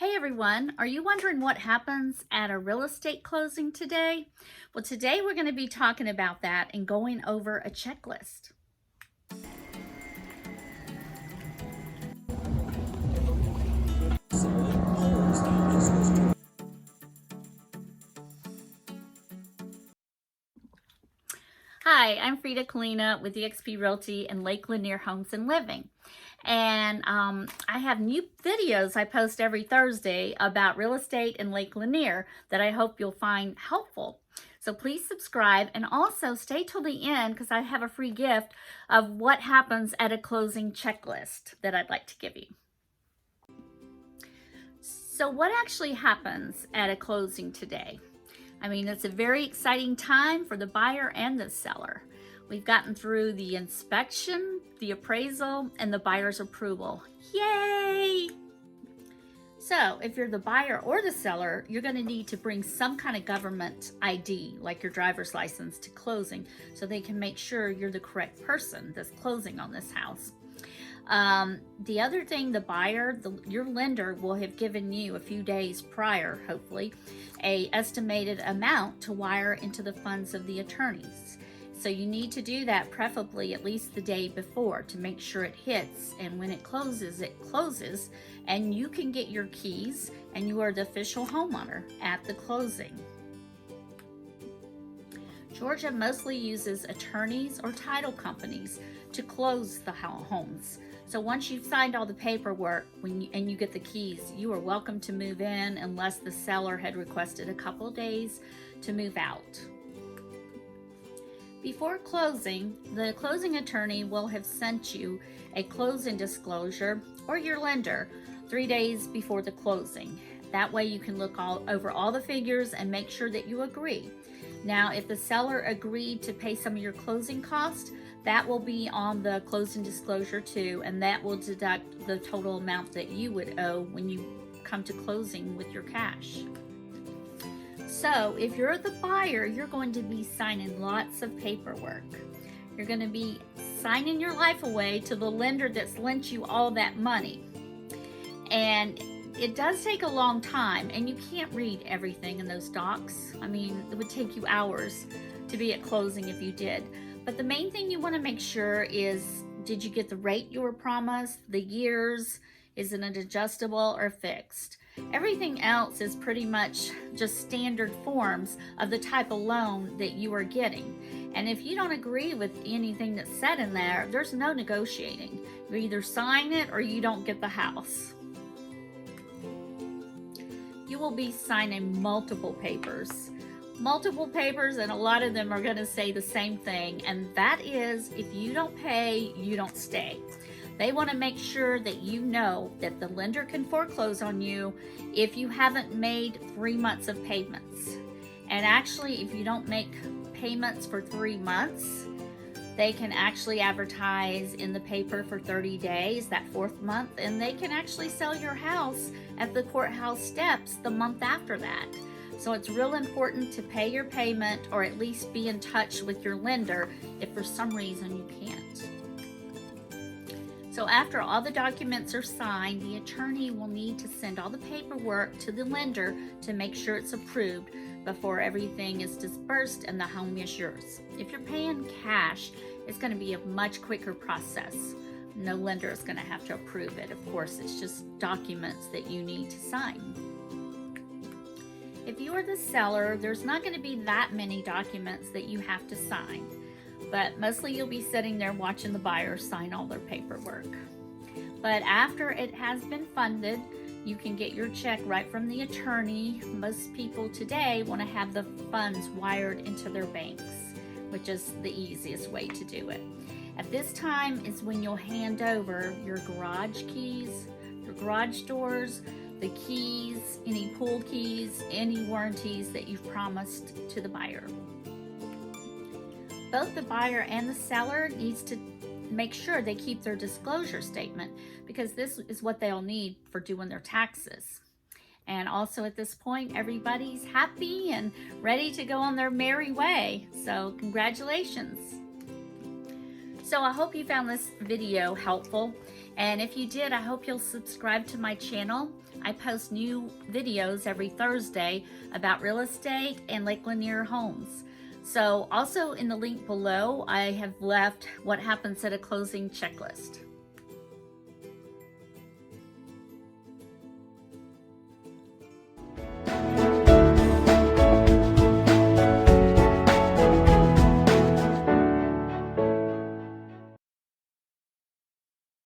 Hey everyone, are you wondering what happens at a real estate closing today? Well, today we're going to be talking about that and going over a checklist. Hi, I'm Freda Kalina with eXp Realty and Lake Lanier Homes and Living. And I have new videos I post every Thursday about real estate in Lake Lanier that I hope you'll find helpful. So please subscribe and also stay till the end because I have a free gift of what happens at a closing checklist that I'd like to give you. So what actually happens at a closing today? I mean, it's a very exciting time for the buyer and the seller. We've gotten through the inspection, the appraisal, and the buyer's approval. Yay! So if you're the buyer or the seller, you're going to need to bring some kind of government ID, like your driver's license, to closing so they can make sure you're the correct person that's closing on this house. The other thing, the buyer, your lender will have given you a few days prior, hopefully, a estimated amount to wire into the funds of the attorneys. So you need to do that preferably at least the day before to make sure it hits, and when it closes, and you can get your keys and you are the official homeowner at the closing. Georgia mostly uses attorneys or title companies to close the homes. So once you've signed all the paperwork and you get the keys, you are welcome to move in unless the seller had requested a couple of days to move out. Before closing, the closing attorney will have sent you a closing disclosure, or your lender, 3 days before the closing. That way you can look over all the figures and make sure that you agree. Now, if the seller agreed to pay some of your closing costs, that will be on the closing disclosure too, and that will deduct the total amount that you would owe when you come to closing with your cash. So if you're the buyer, you're going to be signing lots of paperwork. You're going to be signing your life away to the lender that's lent you all that money. And it does take a long time, and you can't read everything in those docs. I mean, it would take you hours to be at closing if you did. But the main thing you want to make sure is, did you get the rate you were promised, the years, is it adjustable or fixed? Everything else is pretty much just standard forms of the type of loan that you are getting. And if you don't agree with anything that's said in there, there's no negotiating. You either sign it or you don't get the house. You will be signing multiple papers, and a lot of them are going to say the same thing, and that is, if you don't pay, you don't stay. They want to make sure that you know that the lender can foreclose on you if you haven't made 3 months of payments. And actually, if you don't make payments for 3 months, they can actually advertise in the paper for 30 days, that 4th month, and they can actually sell your house at the courthouse steps the month after that. So it's real important to pay your payment, or at least be in touch with your lender if for some reason you can't. So after all the documents are signed, the attorney will need to send all the paperwork to the lender to make sure it's approved before everything is dispersed and the home is yours. If you're paying cash, it's going to be a much quicker process. No lender is going to have to approve it. Of course, it's just documents that you need to sign. If you are the seller, there's not going to be that many documents that you have to sign, but mostly you'll be sitting there watching the buyer sign all their paperwork. But after it has been funded, you can get your check right from the attorney. Most people today want to have the funds wired into their banks, which is the easiest way to do it. At this time is when you'll hand over your garage keys, your garage doors, the keys, any pool keys, any warranties that you've promised to the buyer. Both the buyer and the seller needs to make sure they keep their disclosure statement, because this is what they'll need for doing their taxes. And also at this point, everybody's happy and ready to go on their merry way. So congratulations. So I hope you found this video helpful. And if you did, I hope you'll subscribe to my channel. I post new videos every Thursday about real estate and Lake Lanier homes. So also in the link below, I have left what happens at a closing checklist.